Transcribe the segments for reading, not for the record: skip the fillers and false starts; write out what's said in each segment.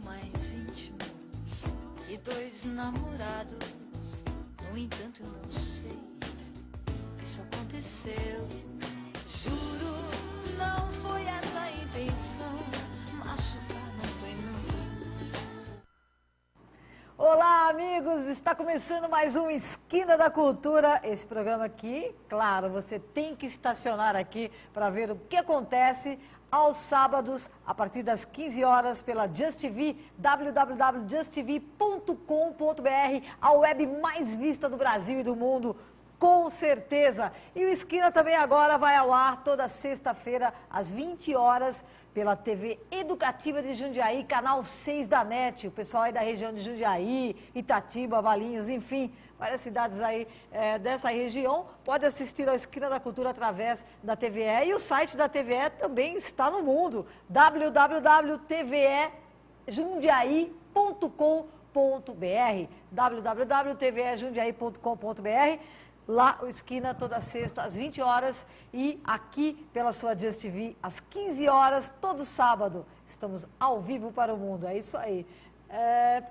mais íntimos e dois namorados. No entanto, eu não sei, isso aconteceu. Juro, não foi essa a intenção. Machucar não foi, não. Olá, amigos! Está começando mais um Esquina da Cultura. Esse programa aqui, claro, você tem que estacionar aqui para ver o que acontece aos sábados, a partir das 15 horas, pela Just TV, www.justtv.com.br, a web mais vista do Brasil e do mundo, com certeza. E o Esquina também agora vai ao ar toda sexta-feira, às 20 horas, pela TV Educativa de Jundiaí, canal 6 da NET. O pessoal aí da região de Jundiaí, Itatiba, Valinhos, enfim, várias cidades aí dessa região, pode assistir ao Esquina da Cultura através da TVE. E o site da TVE também está no mundo, www.tvejundiaí.com.br, www.tvejundiaí.com.br. Lá, o Esquina, toda sexta, às 20 horas. E aqui, pela sua Just TV, às 15 horas, todo sábado. Estamos ao vivo para o mundo. É isso aí.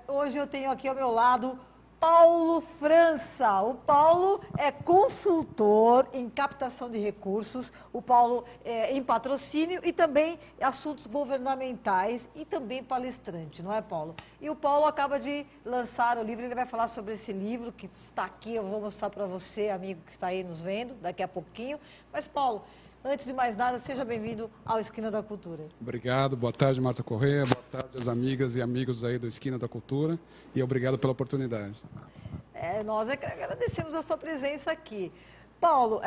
Hoje eu tenho aqui ao meu lado Paulo França. O Paulo é consultor em captação de recursos, o Paulo é em patrocínio e também assuntos governamentais e também palestrante, não é, Paulo? E o Paulo acaba de lançar o livro, ele vai falar sobre esse livro que está aqui, eu vou mostrar para você, amigo que está aí nos vendo, daqui a pouquinho. Mas, Paulo, antes de mais nada, seja bem-vindo ao Esquina da Cultura. Obrigado, boa tarde, Marta Corrêa, boa tarde às amigas e amigos aí do Esquina da Cultura e obrigado pela oportunidade. Nós é que agradecemos a sua presença aqui. Paulo,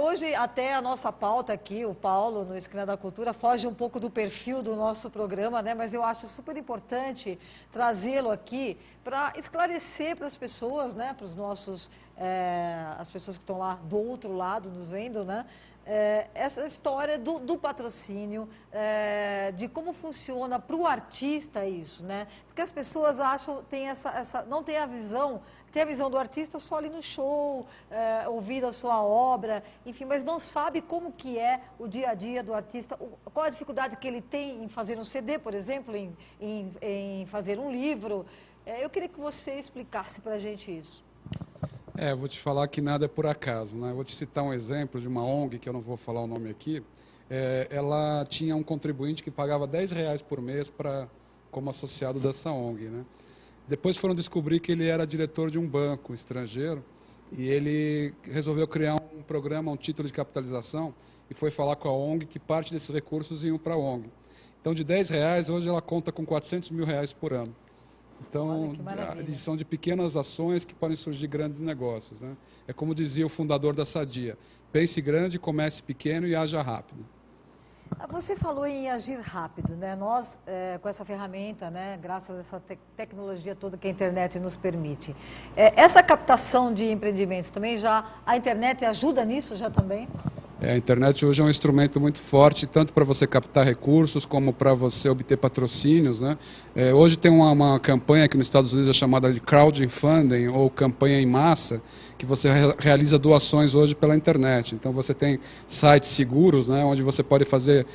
hoje até a nossa pauta aqui, o Paulo no Esquina da Cultura, foge um pouco do perfil do nosso programa, né? Mas eu acho super importante trazê-lo aqui para esclarecer para as pessoas, né? Para os nossos, as pessoas que estão lá do outro lado nos vendo, né? Essa história do patrocínio, de como funciona para o artista isso, né? Porque as pessoas acham, não tem a visão do artista só ali no show, ouvir a sua obra, enfim, mas não sabe como que é o dia a dia do artista, qual a dificuldade que ele tem em fazer um CD, por exemplo, em fazer um livro. Eu queria que você explicasse para a gente isso. Eu vou te falar que nada é por acaso, né? Eu vou te citar um exemplo de uma ONG, que eu não vou falar o nome aqui. Ela tinha um contribuinte que pagava R$10 por mês como associado dessa ONG, né? Depois foram descobrir que ele era diretor de um banco estrangeiro e ele resolveu criar um programa, um título de capitalização e foi falar com a ONG que parte desses recursos iam para a ONG. Então, de R$10, hoje ela conta com R$400 mil por ano. Então, são de pequenas ações que podem surgir grandes negócios, né? É como dizia o fundador da Sadia, pense grande, comece pequeno e haja rápido. Você falou em agir rápido, né? Nós, com essa ferramenta, né, graças a essa tecnologia toda que a internet nos permite, essa captação de empreendimentos também a internet ajuda nisso já também? A internet hoje é um instrumento muito forte, tanto para você captar recursos, como para você obter patrocínios, né? Hoje tem uma campanha aqui nos Estados Unidos chamada de crowdfunding, ou campanha em massa, que você realiza doações hoje pela internet. Então você tem sites seguros, né, onde você pode fazer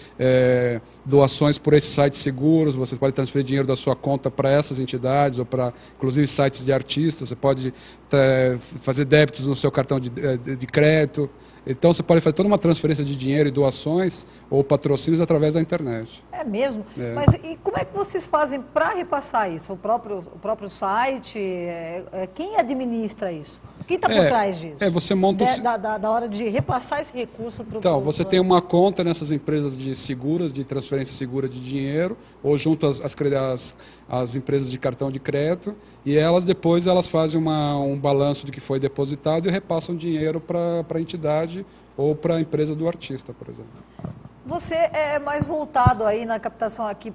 doações por esses sites seguros, você pode transferir dinheiro da sua conta para essas entidades, ou para, inclusive, sites de artistas, você pode fazer débitos no seu cartão de crédito. Então, você pode fazer toda uma transferência de dinheiro e doações ou patrocínios através da internet. É mesmo? Mas e como é que vocês fazem para repassar isso? O próprio site? Quem administra isso? Quem está por trás disso? Você monta da hora de repassar esse recurso para o... Então, você tem uma conta nessas empresas de transferência segura de dinheiro, ou junto às empresas de cartão de crédito, e depois elas fazem um balanço do que foi depositado e repassam dinheiro para a entidade ou para a empresa do artista, por exemplo. Você é mais voltado aí na captação aqui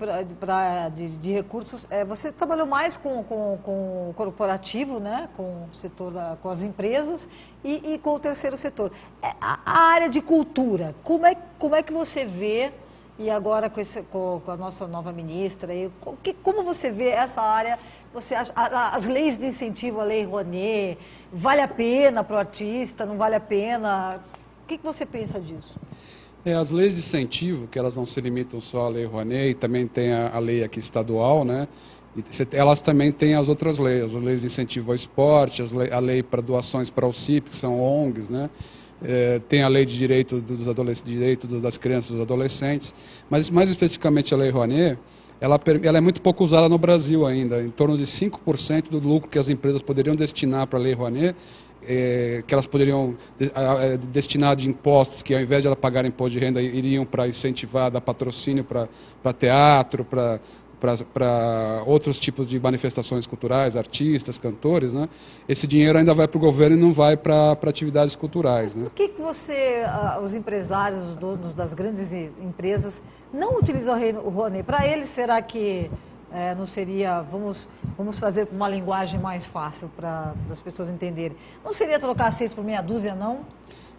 de recursos. Você trabalhou mais com o corporativo, né? Com o setor, com as empresas e com o terceiro setor. A área de cultura, como é que você vê, e agora com a nossa nova ministra, como você vê essa área? Você acha, as leis de incentivo, a Lei Rouanet, vale a pena para o artista, não vale a pena? O que você pensa disso? As leis de incentivo, que elas não se limitam só à Lei Rouanet, e também tem a lei aqui estadual, né? Elas também têm as outras leis, as leis de incentivo ao esporte, a lei para doações para o CIP, que são ONGs, né? Tem a lei de direito das crianças e dos adolescentes, mas mais especificamente a Lei Rouanet, ela é muito pouco usada no Brasil ainda, em torno de 5% do lucro que as empresas poderiam destinar para a Lei Rouanet, que elas poderiam destinar de impostos, que ao invés de elas pagarem imposto de renda, iriam para incentivar, dar patrocínio para teatro, para outros tipos de manifestações culturais, artistas, cantores, né? Esse dinheiro ainda vai para o governo e não vai para atividades culturais. Né? Por que os empresários, os donos das grandes empresas, não utilizam o Rouanet? Para eles, será que não seria, vamos trazer para uma linguagem mais fácil para as pessoas entenderem, não seria trocar 6 por meia dúzia, não?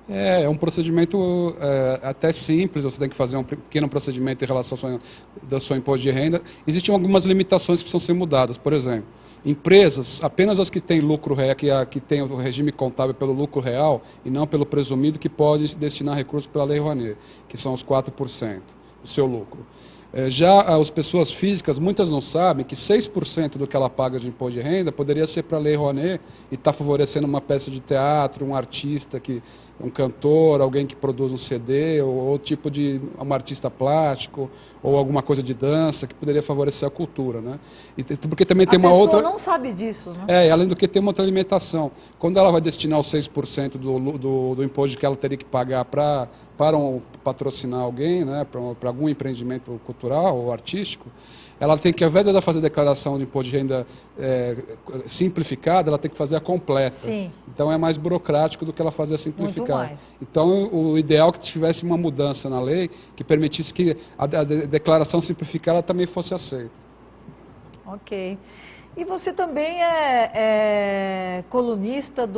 É um procedimento até simples, você tem que fazer um pequeno procedimento em relação ao seu imposto de renda. Existem algumas limitações que precisam ser mudadas, por exemplo, empresas, apenas as que têm lucro real, que têm o regime contábil pelo lucro real e não pelo presumido, que podem destinar recursos pela Lei Rouanet, que são os 4% do seu lucro. Já as pessoas físicas, muitas não sabem que 6% do que ela paga de imposto de renda poderia ser para a Lei Rouanet e está favorecendo uma peça de teatro, um artista, um cantor, alguém que produz um CD, ou tipo de um artista plástico, ou alguma coisa de dança, que poderia favorecer a cultura. Né? Porque também tem uma outra... A pessoa não sabe disso, né? Além do que tem uma outra alimentação. Quando ela vai destinar os 6% do imposto que ela teria que pagar para patrocinar alguém, né, para algum empreendimento cultural ou artístico, ela tem que, ao invés de ela fazer a declaração de imposto de renda simplificada, ela tem que fazer a completa. Sim. Então é mais burocrático do que ela fazer a simplificada. Muito mais. Então o ideal é que tivesse uma mudança na lei que permitisse que a declaração simplificada também fosse aceita. Ok. E você também é colunista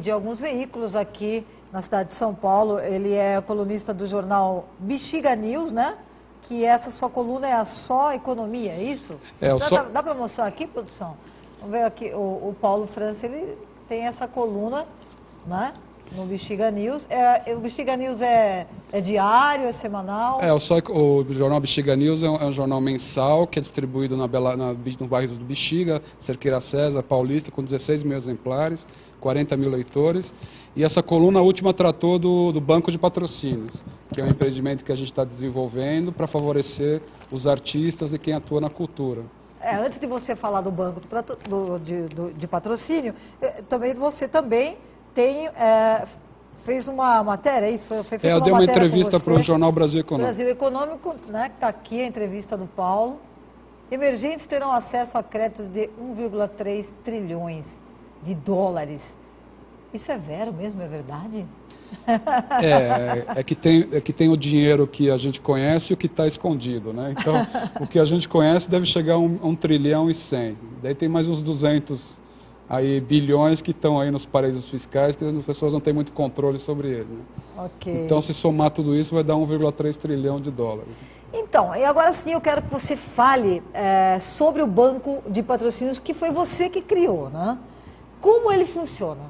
de alguns veículos aqui na cidade de São Paulo. Ele é colunista do jornal Bexiga News, né? Que essa sua coluna é a Só Economia, é isso? Dá para mostrar aqui, produção? Vamos ver aqui, o Paulo França, ele tem essa coluna, né? No Bexiga News. O Bexiga News é diário, é semanal? O jornal Bexiga News é um jornal mensal que é distribuído no bairro do Bexiga, Cerqueira César, Paulista, com 16 mil exemplares, 40 mil leitores. E essa coluna última tratou do Banco de Patrocínios, que é um empreendimento que a gente está desenvolvendo para favorecer os artistas e quem atua na cultura. Antes de você falar do Banco de Patrocínio, você também fez uma matéria, isso foi feita eu dei uma entrevista para o jornal Brasil Econômico. Brasil Econômico, né, que está aqui a entrevista do Paulo. Emergentes terão acesso a crédito de 1,3 trilhões de dólares. Isso é vero mesmo, é verdade? É que tem o dinheiro que a gente conhece e o que está escondido, né? Então, o que a gente conhece deve chegar a 1 trilhão e 100. Daí tem mais uns 200 bilhões que estão aí nos paraísos fiscais, que as pessoas não têm muito controle sobre ele. Né? Okay. Então, se somar tudo isso, vai dar 1,3 trilhão de dólares. Então, e agora sim eu quero que você fale sobre o Banco de Patrocínios, que foi você que criou, né? Como ele funciona?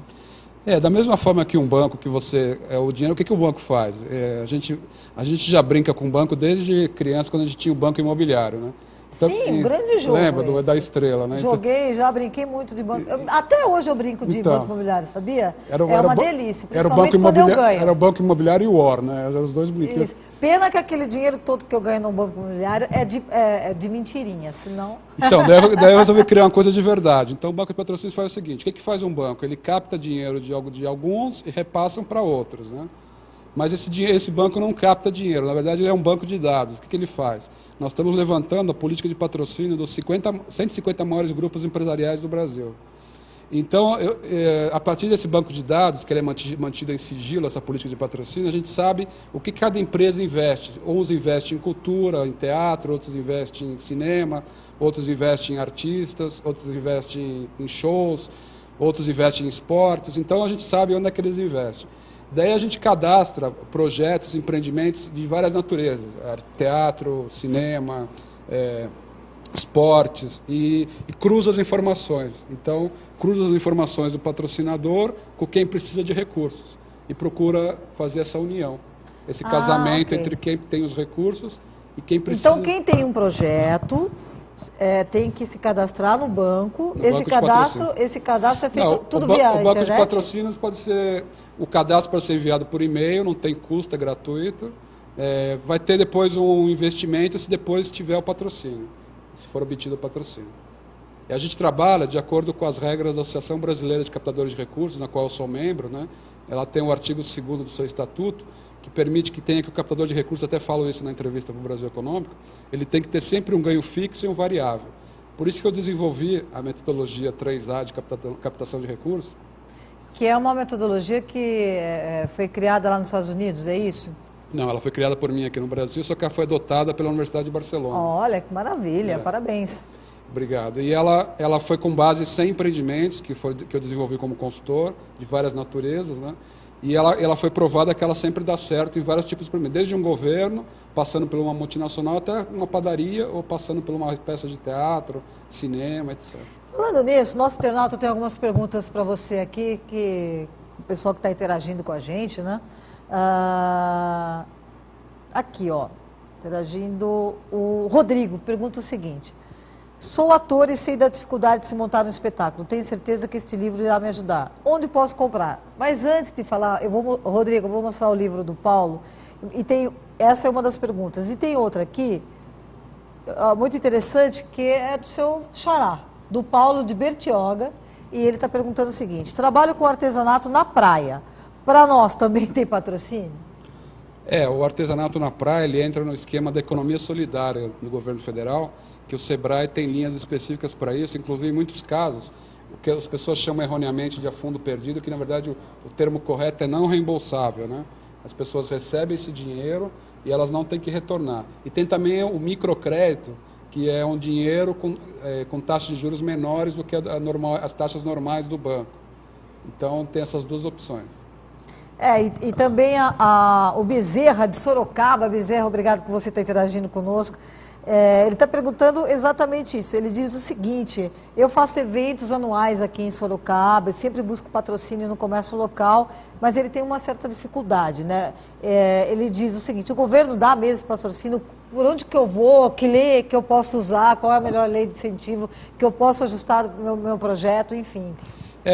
Da mesma forma que um banco, que o dinheiro, o que o banco faz? A gente já brinca com o banco desde criança, quando a gente tinha o banco imobiliário, né? Então, sim, um grande jogo. Lembra da Estrela, né? Joguei, já brinquei muito de banco. Até hoje eu brinco de banco imobiliário, sabia? É uma delícia, principalmente quando eu ganho. Era o Banco Imobiliário e o War, né? Eram os dois brinquedos. Pena que aquele dinheiro todo que eu ganho no banco imobiliário é de mentirinha, senão... Então, daí eu resolvi criar uma coisa de verdade. Então, o Banco de Patrocínios faz o seguinte: o que faz um banco? Ele capta dinheiro de alguns e repassam para outros, né? Mas esse banco não capta dinheiro, na verdade ele é um banco de dados. O que ele faz? Nós estamos levantando a política de patrocínio dos 150 maiores grupos empresariais do Brasil. Então, a partir desse banco de dados, que ele é mantido em sigilo, essa política de patrocínio, a gente sabe o que cada empresa investe. Uns investem em cultura, em teatro, outros investem em cinema, outros investem em artistas, outros investem em shows, outros investem em esportes. Então, a gente sabe onde é que eles investem. Daí a gente cadastra projetos, empreendimentos de várias naturezas, teatro, cinema, esportes, e cruza as informações. Então, cruza as informações do patrocinador com quem precisa de recursos e procura fazer essa união, esse casamento entre quem tem os recursos e quem precisa... Então, quem tem um projeto, tem que se cadastrar no banco. No banco Esse cadastro é feito não, tudo via internet? O banco de patrocínios pode ser... O cadastro pode ser enviado por e-mail, não tem custo, é gratuito. Vai ter depois um investimento se depois tiver o patrocínio, se for obtido o patrocínio. E a gente trabalha de acordo com as regras da Associação Brasileira de Captadores de Recursos, na qual eu sou membro, né? Ela tem o artigo 2º do seu estatuto, que permite que o captador de recursos, até falo isso na entrevista para o Brasil Econômico, ele tem que ter sempre um ganho fixo e um variável. Por isso que eu desenvolvi a metodologia 3A de captação de recursos. Que é uma metodologia que foi criada lá nos Estados Unidos, é isso? Não, ela foi criada por mim aqui no Brasil, só que ela foi adotada pela Universidade de Barcelona. Olha, que maravilha, parabéns. Obrigado. E ela foi com base em 100 empreendimentos que eu desenvolvi como consultor, de várias naturezas, né? E ela foi provada que ela sempre dá certo em vários tipos de empreendimentos, desde um governo, passando por uma multinacional, até uma padaria, ou passando por uma peça de teatro, cinema, etc. Falando nisso, nosso internauta tem algumas perguntas para você aqui, que o pessoal que está interagindo com a gente, né? Aqui, ó, interagindo, o Rodrigo pergunta o seguinte: sou ator e sei da dificuldade de se montar um espetáculo. Tenho certeza que este livro irá me ajudar. Onde posso comprar? Mas antes de falar, Rodrigo, eu vou mostrar o livro do Paulo. Essa é uma das perguntas. E tem outra aqui, muito interessante, que é do seu xará, do Paulo de Bertioga. E ele está perguntando o seguinte: trabalho com artesanato na praia. Para nós também tem patrocínio? O artesanato na praia, ele entra no esquema da economia solidária do governo federal, que o SEBRAE tem linhas específicas para isso, inclusive em muitos casos, o que as pessoas chamam erroneamente de a fundo perdido, que na verdade o termo correto é não reembolsável, né? As pessoas recebem esse dinheiro e elas não têm que retornar. E tem também o microcrédito, que é um dinheiro com taxas de juros menores do que as taxas normais do banco. Então tem essas duas opções. E também o Bezerra de Sorocaba. Bezerra, obrigado por você estar interagindo conosco. Ele está perguntando exatamente isso. Ele diz o seguinte: eu faço eventos anuais aqui em Sorocaba, sempre busco patrocínio no comércio local, mas ele tem uma certa dificuldade, né? Ele diz o seguinte: o governo dá mesmo patrocínio, por onde que eu vou, que lei que eu posso usar, qual é a melhor lei de incentivo, que eu posso ajustar meu projeto, enfim.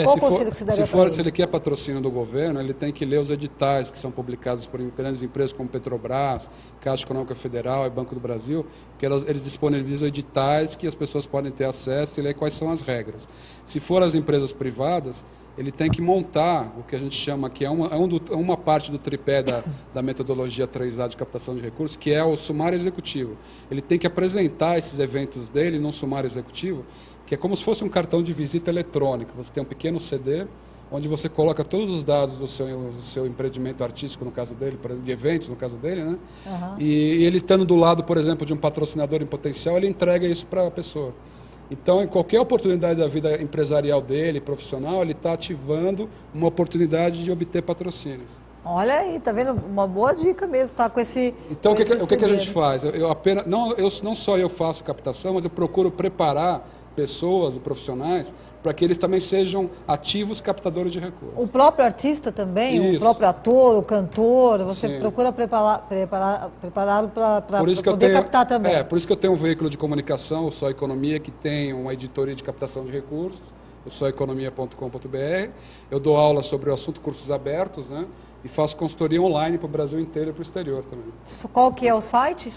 Qual conselho que você daria para ele? Se ele quer patrocínio do governo, ele tem que ler os editais que são publicados por grandes empresas como Petrobras, Caixa Econômica Federal e Banco do Brasil, que eles disponibilizam editais que as pessoas podem ter acesso e ler quais são as regras. Se for as empresas privadas, ele tem que montar o que a gente chama, que é uma parte do tripé da metodologia 3A de captação de recursos, que é o sumário executivo. Ele tem que apresentar esses eventos dele num sumário executivo, que é como se fosse um cartão de visita eletrônico. Você tem um pequeno CD, onde você coloca todos os dados do seu empreendimento artístico, no caso dele, de eventos, no caso dele, né? Uhum. E ele estando do lado, por exemplo, de um patrocinador em potencial, ele entrega isso para a pessoa. Então, em qualquer oportunidade da vida empresarial dele, profissional, ele está ativando uma oportunidade de obter patrocínios. Olha aí, tá vendo? Uma boa dica mesmo, tá com esse... Então, o que a gente faz? Não só eu faço captação, mas eu procuro preparar pessoas e profissionais para que eles também sejam ativos captadores de recursos. O próprio artista também, isso. O próprio ator, o cantor, você Sim. procura prepará-lo para poder captar também. Por isso que eu tenho um veículo de comunicação, o Só Economia, que tem uma editoria de captação de recursos, o soeconomia.com.br. Eu dou aula sobre o assunto Cursos Abertos, né? E faço consultoria online para o Brasil inteiro e para o exterior também. Qual que é o site?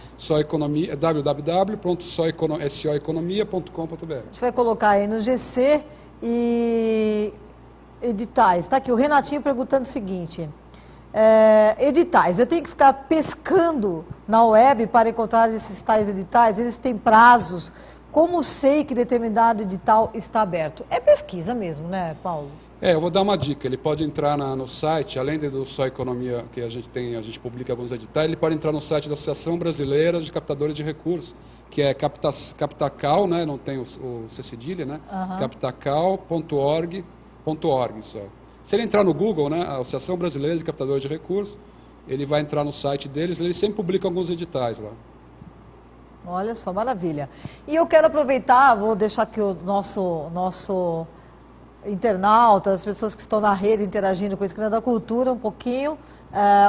www.soeconomia.com.br. A gente vai colocar aí no GC e editais. Está aqui o Renatinho perguntando o seguinte: editais, eu tenho que ficar pescando na web para encontrar esses tais editais? Eles têm prazos? Como sei que determinado edital está aberto? É pesquisa mesmo, né, Paulo? Eu vou dar uma dica. Ele pode entrar no site, além do Só Economia, que a gente publica alguns editais, ele pode entrar no site da Associação Brasileira de Captadores de Recursos, que é Captacal, né? Não tem o C cedilha, né? Uhum. Captacal.org só. Se ele entrar no Google, né? A Associação Brasileira de Captadores de Recursos, ele vai entrar no site deles, eles sempre publicam alguns editais lá. Olha só, maravilha. E eu quero aproveitar, vou deixar aqui o nosso internautas, pessoas que estão na rede interagindo com a Esquina da Cultura um pouquinho.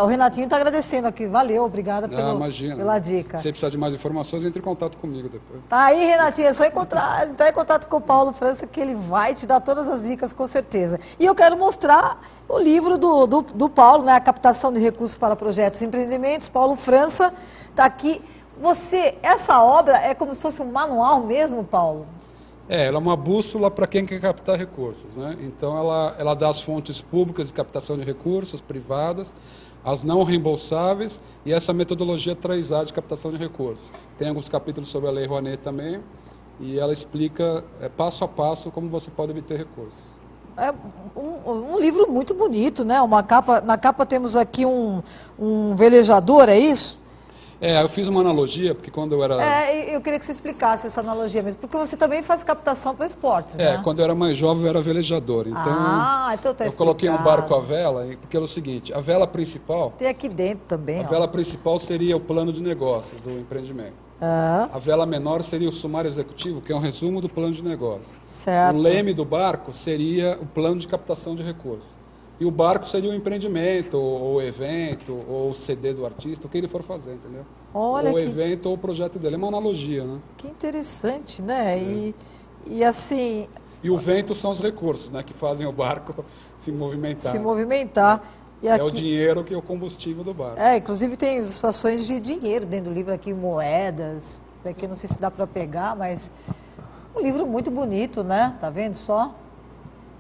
O Renatinho está agradecendo aqui. Valeu, obrigada pela dica. Se precisar de mais informações, entre em contato comigo depois. Tá aí, Renatinho, é só entrar em contato com o Paulo França que ele vai te dar todas as dicas, com certeza. E eu quero mostrar o livro do Paulo, né? A captação de recursos para projetos e empreendimentos. Paulo França está aqui. Essa obra é como se fosse um manual mesmo, Paulo? Ela é uma bússola para quem quer captar recursos, né? Então, ela dá as fontes públicas de captação de recursos, privadas, as não reembolsáveis e essa metodologia 3A de captação de recursos. Tem alguns capítulos sobre a Lei Rouanet também e ela explica passo a passo como você pode obter recursos. É um livro muito bonito, né? Na capa temos aqui um velejador, é isso? Eu fiz uma analogia, porque quando eu era... eu queria que você explicasse essa analogia mesmo, porque você também faz captação para esportes, né? Quando eu era mais jovem eu era velejador, então tá eu coloquei um barco à vela, porque era o seguinte, a vela principal... Tem aqui dentro também, A vela principal seria o plano de negócio do empreendimento. A vela menor seria o sumário executivo, que é um resumo do plano de negócio. Certo. O leme do barco seria o plano de captação de recursos. E o barco seria o empreendimento, ou o evento, ou o CD do artista, o que ele for fazer, entendeu? Olha ou o evento ou o projeto dele. É uma analogia, né? Que interessante, né? E assim... E o vento são os recursos, né? Que fazem o barco se movimentar. Se movimentar. E aqui... É o dinheiro que é o combustível do barco. Inclusive tem situações de dinheiro dentro do livro aqui, moedas. Aqui não sei se dá para pegar, mas... Um livro muito bonito, né? Tá vendo só?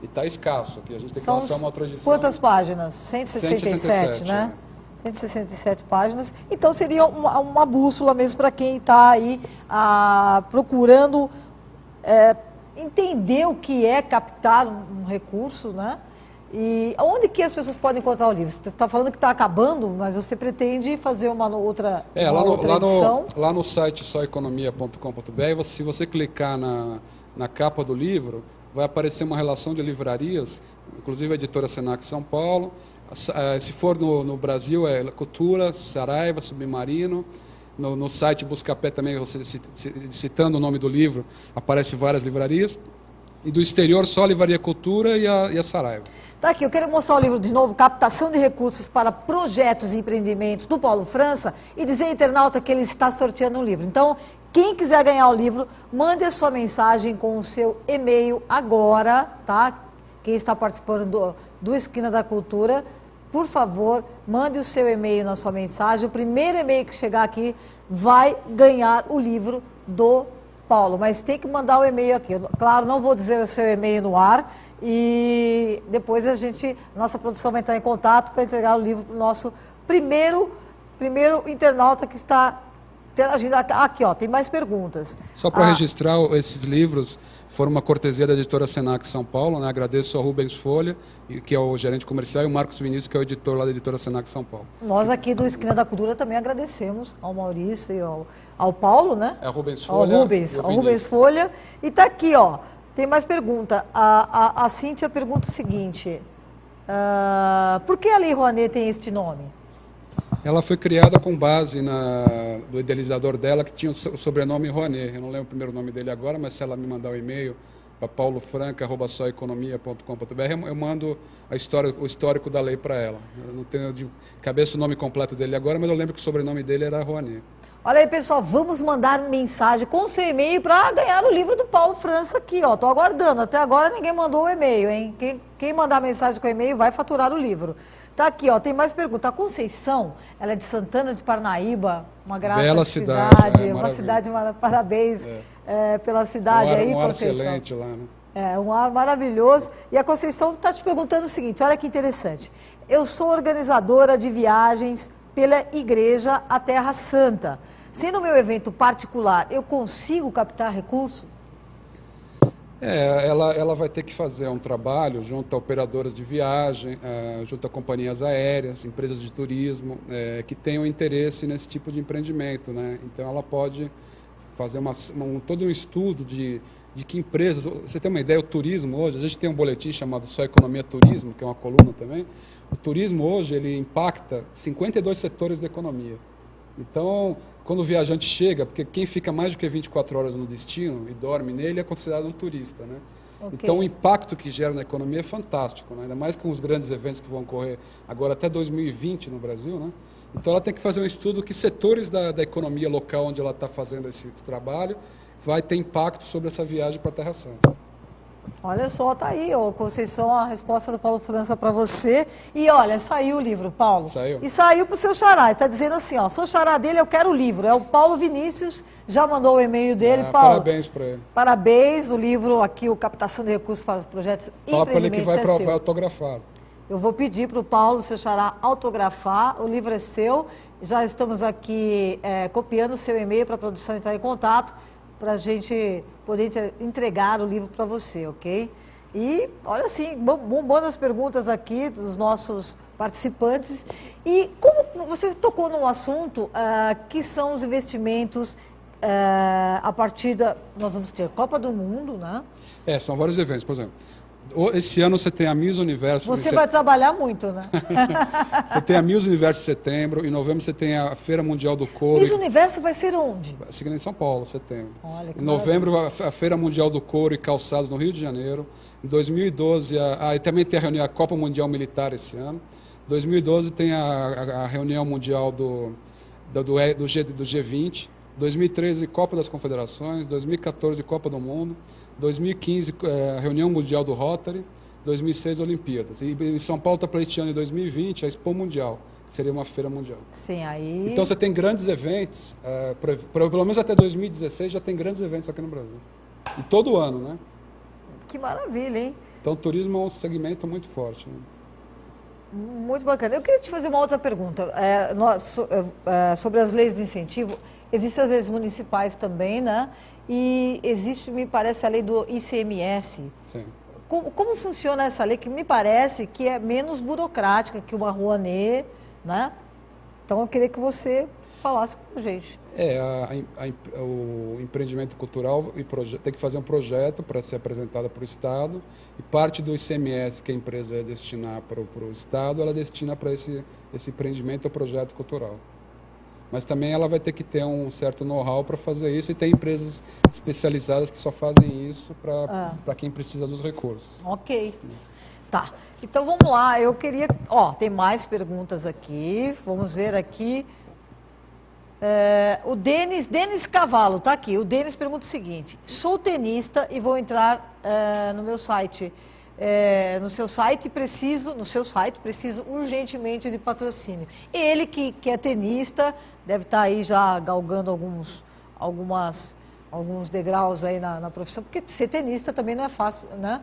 E está escasso, que a gente tem que lançar uma outra edição. Quantas páginas? 167, né? 167 páginas. Então seria uma bússola mesmo para quem está aí procurando entender o que é captar um recurso, né? E onde que as pessoas podem encontrar o livro? Você está falando que está acabando, mas você pretende fazer uma outra edição? Lá no site soeconomia.com.br, se você clicar na capa do livro, vai aparecer uma relação de livrarias, inclusive a editora Senac São Paulo. Se for no Brasil, é Cultura, Saraiva, Submarino. No site Buscapé também, você citando o nome do livro, aparece várias livrarias. E do exterior, só a Livraria Cultura e a Saraiva. Tá aqui, eu quero mostrar o livro de novo, Captação de Recursos para Projetos e Empreendimentos, do Paulo França, e dizer ao internauta que ele está sorteando um livro. Então, quem quiser ganhar o livro, mande a sua mensagem com o seu e-mail agora, tá? Quem está participando do Esquina da Cultura, por favor, mande o seu e-mail na sua mensagem. O primeiro e-mail que chegar aqui vai ganhar o livro do Paulo. Mas tem que mandar o e-mail aqui. Claro, não vou dizer o seu e-mail no ar e depois nossa produção vai entrar em contato para entregar o livro para o nosso primeiro internauta que está... Aqui, ó, tem mais perguntas. Só para registrar, esses livros foram uma cortesia da editora Senac São Paulo, né? Agradeço ao Rubens Folha, que é o gerente comercial, e o Marcos Vinícius, que é o editor lá da editora Senac São Paulo. Nós aqui do Esquina da Cultura também agradecemos ao Maurício e ao Paulo, né? É o Rubens Folha. Ao Rubens Folha. E tá aqui, ó, tem mais pergunta. A Cíntia pergunta o seguinte, por que a Lei Rouanet tem este nome? Ela foi criada com base do idealizador dela, que tinha o sobrenome Rouanet. Eu não lembro o primeiro nome dele agora, mas se ela me mandar um e-mail para paulofranca@soeconomia.com.br, eu mando o histórico da lei para ela. Eu não tenho de cabeça o nome completo dele agora, mas eu lembro que o sobrenome dele era Rouanet. Olha aí, pessoal, vamos mandar mensagem com o seu e-mail para ganhar o livro do Paulo França aqui, ó. Tô aguardando. Até agora ninguém mandou o e-mail, hein? Quem mandar mensagem com o e-mail vai faturar o livro. Tá aqui, ó, tem mais perguntas. A Conceição, ela é de Santana de Parnaíba, uma graça Bela de cidade, uma cidade, parabéns pela cidade aí, Conceição. Um ar excelente lá, né? Um ar maravilhoso. E a Conceição está te perguntando o seguinte, olha que interessante. Eu sou organizadora de viagens pela igreja à Terra Santa. Sendo meu evento particular, eu consigo captar recurso? Ela vai ter que fazer um trabalho junto a operadoras de viagem, junto a companhias aéreas, empresas de turismo, que tenham interesse nesse tipo de empreendimento, né? Então ela pode fazer todo um estudo de que empresas... Você tem uma ideia, o turismo hoje, a gente tem um boletim chamado Só Economia Turismo, que é uma coluna também. O turismo hoje, ele impacta 52 setores da economia. Então, quando o viajante chega, porque quem fica mais do que 24 horas no destino e dorme nele é considerado um turista, né? Ok. Então, o impacto que gera na economia é fantástico, né? Ainda mais com os grandes eventos que vão ocorrer agora até 2020 no Brasil, né? Então, ela tem que fazer um estudo que setores da economia local onde ela está fazendo esse trabalho vai ter impacto sobre essa viagem para a Terra Santa. Olha só, tá aí, ó, Conceição, a resposta do Paulo França para você. E olha, saiu o livro, Paulo. Saiu. E saiu para o seu xará. Está dizendo assim, ó, sou xará dele, eu quero o livro. É o Paulo Vinícius, já mandou o e-mail dele. Paulo, Parabéns para ele. parabéns, o livro aqui, o Captação de Recursos para os Projetos Fala para ele que Empreendimentos vai é seu. autografado. Eu vou pedir para o Paulo, seu xará, autografar. O livro é seu. Já estamos aqui copiando o seu e-mail para a produção entrar em contato, para a gente poder entregar o livro para você, ok? E, olha assim, bombando as perguntas aqui dos nossos participantes. E como você tocou num assunto que são os investimentos a partir da... Nós vamos ter Copa do Mundo, né? São vários eventos, por exemplo. Esse ano você tem a Miss Universo. Você vai trabalhar muito, né? Você tem a Miss Universo em setembro, em novembro você tem a Feira Mundial do Couro. Miss Universo vai ser onde? Seguindo em São Paulo, setembro. Olha, que em novembro, a Feira Mundial do Couro e Calçados no Rio de Janeiro. Em 2012, e também tem a reunião, a Copa Mundial Militar esse ano. Em 2012 tem a reunião mundial do G20. 2013, Copa das Confederações. 2014, Copa do Mundo. 2015, a reunião mundial do Rotary, 2006, Olimpíadas. E em São Paulo está pleiteando em 2020 a Expo Mundial, que seria uma feira mundial. Sim, aí... Então você tem grandes eventos, pelo menos até 2016 já tem grandes eventos aqui no Brasil. E todo ano, né? Que maravilha, hein? Então o turismo é um segmento muito forte. Né? Muito bacana. Eu queria te fazer uma outra pergunta. Sobre as leis de incentivo, existem as leis municipais também, né? E existe, me parece, a lei do ICMS. Sim. Como funciona essa lei, que me parece que é menos burocrática que uma Rouanet, né? Então, eu queria que você falasse com a gente. O empreendimento cultural tem que fazer um projeto para ser apresentado para o Estado e parte do ICMS que a empresa destinar para o Estado, ela destina para esse empreendimento ou projeto cultural. Mas também ela vai ter que ter um certo know-how para fazer isso e tem empresas especializadas que só fazem isso para quem precisa dos recursos. Ok. Tá. Então vamos lá. Eu queria... tem mais perguntas aqui. Vamos ver aqui. O Denis Cavalo está aqui. O Denis pergunta o seguinte: sou tenista e vou entrar no meu site. No seu site preciso urgentemente de patrocínio. Ele que é tenista, deve estar aí já galgando alguns degraus aí na profissão, porque ser tenista também não é fácil, né?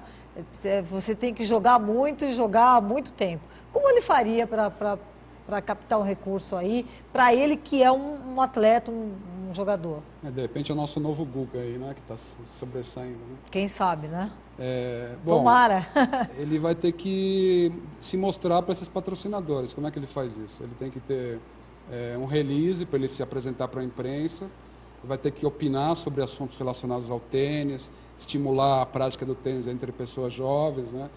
Você tem que jogar muito e jogar há muito tempo. Como ele faria para captar um recurso aí, para ele que é um atleta, um jogador? De repente é o nosso novo Guga aí, né, que está sobressaindo. Né? Quem sabe, né? Bom, tomara. Ele vai ter que se mostrar para esses patrocinadores. Como é que ele faz isso? Ele tem que ter um release para ele se apresentar para a imprensa, vai ter que opinar sobre assuntos relacionados ao tênis, estimular a prática do tênis entre pessoas jovens, né?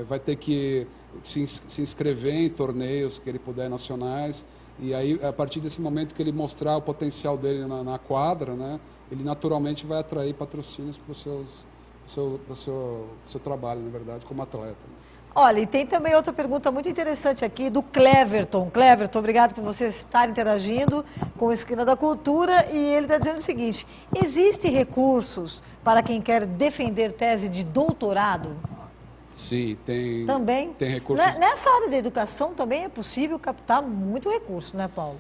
Vai ter que se inscrever em torneios que ele puder nacionais, e aí a partir desse momento que ele mostrar o potencial dele na quadra, né, ele naturalmente vai atrair patrocínios para o seu trabalho, na verdade, como atleta. Olha, e tem também outra pergunta muito interessante aqui do Cleverton. Cleverton, obrigado por você estar interagindo com a Esquina da Cultura. E ele está dizendo o seguinte: existem recursos para quem quer defender tese de doutorado? Sim, tem. Também? Tem recursos. Nessa área da educação também é possível captar muito recurso, né, Paulo?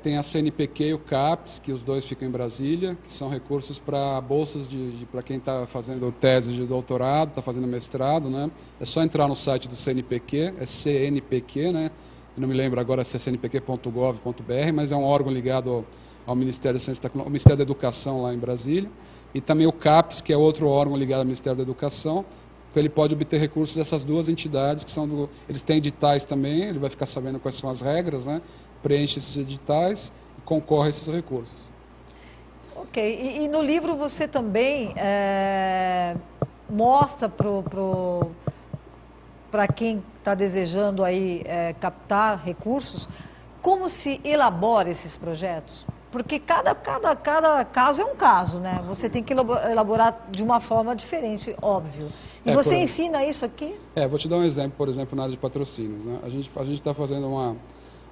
Tem a CNPq e o CAPES, que os dois ficam em Brasília, que são recursos para bolsas para quem está fazendo tese de doutorado, está fazendo mestrado, né? É só entrar no site do CNPq, é CNPq, né? Eu não me lembro agora se é cnpq.gov.br, mas é um órgão ligado ao Ministério da Ciência e Tecnologia, ao Ministério da Educação lá em Brasília, e também o CAPES, que é outro órgão ligado ao Ministério da Educação, que ele pode obter recursos dessas duas entidades, que são eles têm editais também, ele vai ficar sabendo quais são as regras, né? Preenche esses editais e concorre a esses recursos. Ok. E no livro você também mostra para quem está desejando aí captar recursos, como se elabora esses projetos? Porque cada caso é um caso, né? Você tem que elaborar de uma forma diferente, óbvio. E você ensina isso aqui? Vou te dar um exemplo, por exemplo, na área de patrocínios, né? A gente está fazendo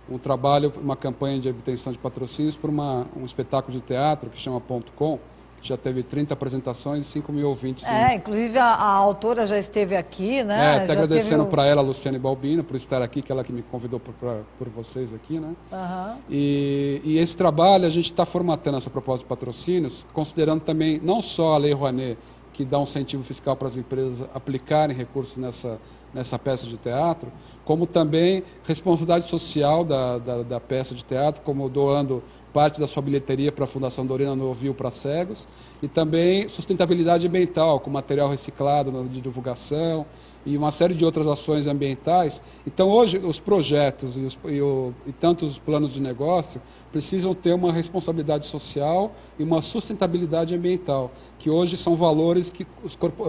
um trabalho, uma campanha de obtenção de patrocínios por um espetáculo de teatro que chama .com, que já teve 30 apresentações e 5 mil ouvintes. Inclusive a autora já esteve aqui, né? Até agradecendo para ela, Luciane Balbino, por estar aqui, que ela que me convidou por vocês aqui, né? Uhum. E esse trabalho, a gente está formatando essa proposta de patrocínios, considerando também não só a Lei Rouanet, que dá um incentivo fiscal para as empresas aplicarem recursos nessa peça de teatro, como também responsabilidade social da peça de teatro, como doando parte da sua bilheteria para a Fundação Dorina Novil para cegos, e também sustentabilidade ambiental, com material reciclado de divulgação e uma série de outras ações ambientais. Então, hoje, os projetos e tantos planos de negócio precisam ter uma responsabilidade social e uma sustentabilidade ambiental, que hoje são valores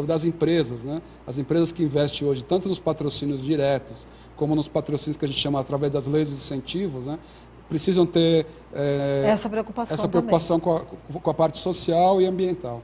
das empresas, né? As empresas que investem hoje, tanto nos patrocínios diretos, como nos patrocínios que a gente chama através das leis de incentivos, né? Precisam ter essa preocupação com a parte social e ambiental.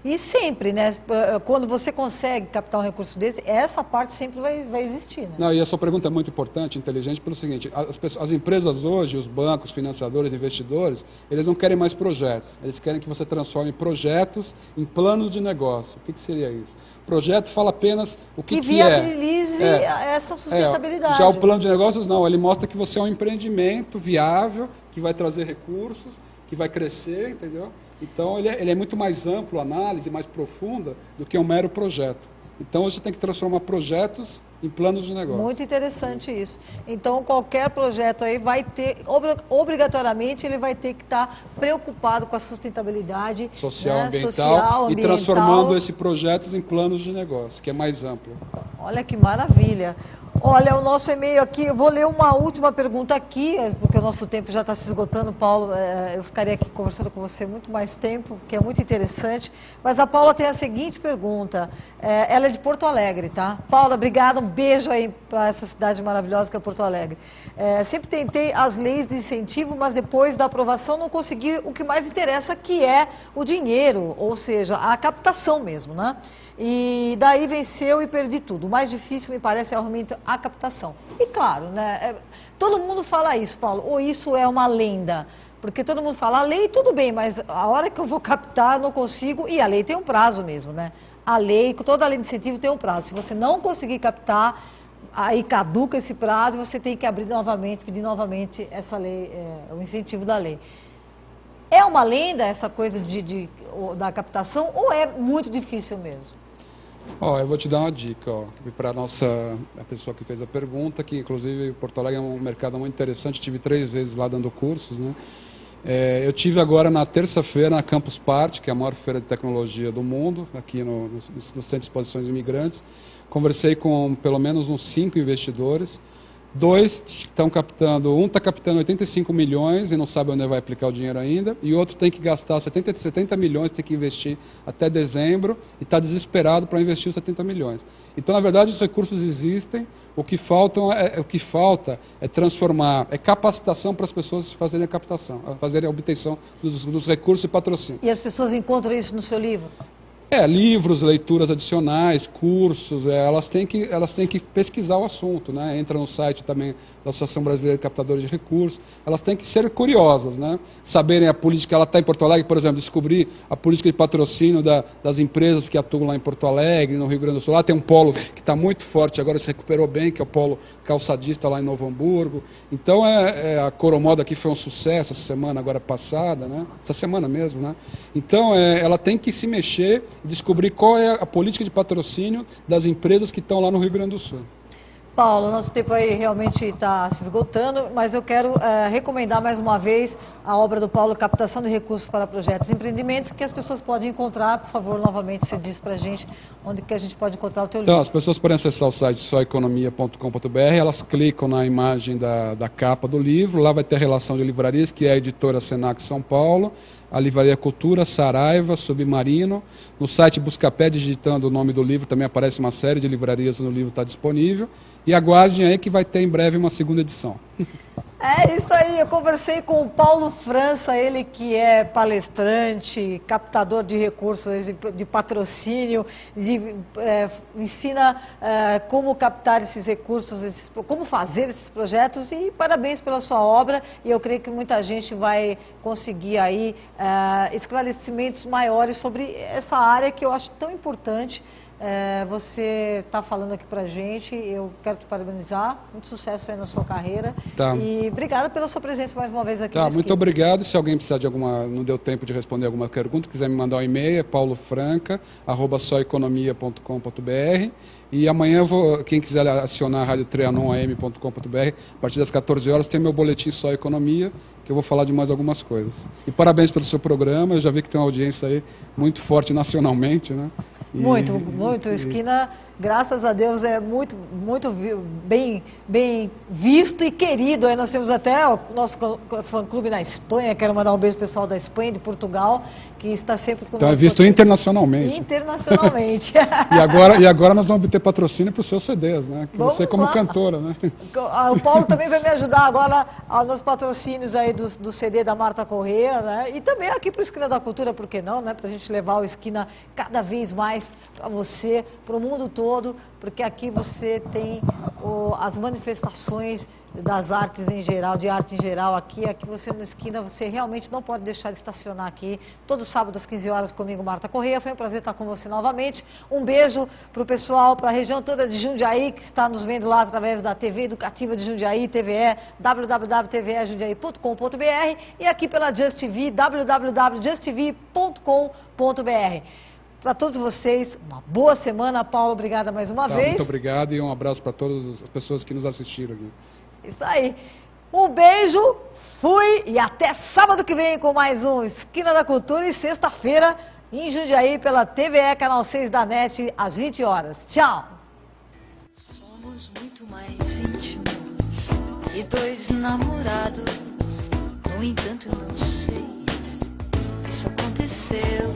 E sempre, né? Quando você consegue captar um recurso desse, essa parte sempre vai existir, né? Não, e a sua pergunta é muito importante, inteligente, pelo seguinte: as empresas hoje, os bancos, financiadores, investidores, eles não querem mais projetos. Eles querem que você transforme projetos em planos de negócio. O que seria isso? Projeto fala apenas o que viabilize essa sustentabilidade. Já o plano de negócios, não. Ele mostra que você é um empreendimento viável, que vai trazer recursos, que vai crescer, entendeu? Então, ele é muito mais amplo, análise, mais profunda do que um mero projeto. Então, você tem que transformar projetos em planos de negócio. Muito interessante isso. Então, qualquer projeto aí vai ter, obrigatoriamente, ele vai ter que estar preocupado com a sustentabilidade social, ambiental, e transformando esses projetos em planos de negócio, que é mais amplo. Olha que maravilha. Olha, o nosso e-mail aqui, eu vou ler uma última pergunta aqui, porque o nosso tempo já está se esgotando, Paulo. Eu ficaria aqui conversando com você muito mais tempo, que é muito interessante. Mas a Paula tem a seguinte pergunta, ela é de Porto Alegre, tá? Paula, obrigada, um beijo aí para essa cidade maravilhosa que é Porto Alegre. Sempre tentei as leis de incentivo, mas depois da aprovação não consegui o que mais interessa, que é o dinheiro, ou seja, a captação mesmo, né? E daí venceu e perdi tudo. O mais difícil, me parece, é realmente a captação. E claro, né, todo mundo fala isso, Paulo, ou isso é uma lenda, porque todo mundo fala, a lei tudo bem, mas a hora que eu vou captar, não consigo, e a lei tem um prazo mesmo, né? A lei, toda a lei de incentivo tem um prazo. Se você não conseguir captar, aí caduca esse prazo e você tem que abrir novamente, pedir novamente essa lei, o incentivo da lei. É uma lenda essa coisa da captação ou é muito difícil mesmo? Eu vou te dar uma dica, para a pessoa que fez a pergunta, que inclusive Porto Alegre é um mercado muito interessante, tive 3 vezes lá dando cursos, né? Eu tive agora na terça-feira na Campus Party, que é a maior feira de tecnologia do mundo, aqui no Centro de Exposições Imigrantes. Conversei com pelo menos uns 5 investidores. 2 estão captando, um está captando 85 milhões e não sabe onde vai aplicar o dinheiro ainda, e outro tem que gastar 70 milhões, tem que investir até dezembro e está desesperado para investir os 70 milhões. Então, na verdade, os recursos existem, o que falta é transformar, capacitação para as pessoas fazerem a captação, fazerem a obtenção dos recursos e patrocínio. E as pessoas encontram isso no seu livro? Livros, leituras adicionais, cursos, elas têm que pesquisar o assunto, né? Entra no site também da Associação Brasileira de Captadores de Recursos, elas têm que ser curiosas, né? Saberem a política, ela está em Porto Alegre, por exemplo, descobrir a política de patrocínio das empresas que atuam lá em Porto Alegre, no Rio Grande do Sul. Lá tem um polo que está muito forte, agora se recuperou bem, que é o polo calçadista lá em Novo Hamburgo. Então, a Coromoda aqui foi um sucesso essa semana, agora passada, né? Essa semana mesmo, né? Então, ela tem que se mexer e descobrir qual é a política de patrocínio das empresas que estão lá no Rio Grande do Sul. Paulo, nosso tempo aí realmente está se esgotando, mas eu quero recomendar mais uma vez a obra do Paulo, Captação de Recursos para Projetos e Empreendimentos, que as pessoas podem encontrar. Por favor, novamente, você diz para a gente onde que a gente pode encontrar o teu livro. Então, as pessoas podem acessar o site soeconomia.com.br, elas clicam na imagem da capa do livro, lá vai ter a relação de livrarias, que é a editora Senac São Paulo, a Livraria Cultura, Saraiva, Submarino. No site Buscapé, digitando o nome do livro, também aparece uma série de livrarias onde o livro está disponível. E aguardem aí que vai ter em breve uma segunda edição. É isso aí, eu conversei com o Paulo França, ele que é palestrante, captador de recursos, de patrocínio, ensina como captar esses recursos, como fazer esses projetos, e parabéns pela sua obra, e eu creio que muita gente vai conseguir aí esclarecimentos maiores sobre essa área que eu acho tão importante. Você está falando aqui pra gente, eu quero te parabenizar, muito sucesso aí na sua carreira, Tá. E obrigada pela sua presença mais uma vez aqui. Tá, muito obrigado. Se alguém precisar de não deu tempo de responder alguma pergunta, quiser me mandar um e-mail, é paulofranca@soeconomia.com.br. E amanhã, quem quiser acionar a rádio trianoam.com.br, a partir das 14 horas tem meu boletim Só Economia, que eu vou falar de mais algumas coisas. E parabéns pelo seu programa, eu já vi que tem uma audiência aí muito forte nacionalmente, né? Muito. Esquina, graças a Deus, é muito bem visto e querido. Aí nós temos até o nosso fã-clube na Espanha. Quero mandar um beijo pro pessoal da Espanha, de Portugal, que está sempre conosco. Então é visto internacionalmente. Internacionalmente. E agora nós vamos obter patrocínio para os seus CDs, né? Que você como cantora, né? O Paulo também vai me ajudar agora nos patrocínios aí do CD da Marta Corrêa, né? E também aqui para o Esquina da Cultura, por que não, né? Para a gente levar o Esquina cada vez mais para você, para o mundo todo, porque aqui você tem as manifestações das artes em geral, de arte em geral, aqui você no Esquina, você realmente não pode deixar de estacionar aqui, todo sábado às 15 horas comigo, Marta Corrêa. Foi um prazer estar com você novamente. Um beijo para o pessoal, para a região toda de Jundiaí, que está nos vendo lá através da TV Educativa de Jundiaí, TVE, www.tvejundiaí.com.br, e aqui pela Just TV, www.justtv.com.br. Para todos vocês, uma boa semana. Paulo, obrigada mais uma vez. Muito obrigado e um abraço para todas as pessoas que nos assistiram aqui. Isso aí. Um beijo, fui e até sábado que vem com mais um Esquina da Cultura, e sexta-feira em Jundiaí pela TVE, canal 6 da NET, às 20 horas. Tchau. Somos muito mais íntimos que dois namorados. No entanto, eu não sei, isso aconteceu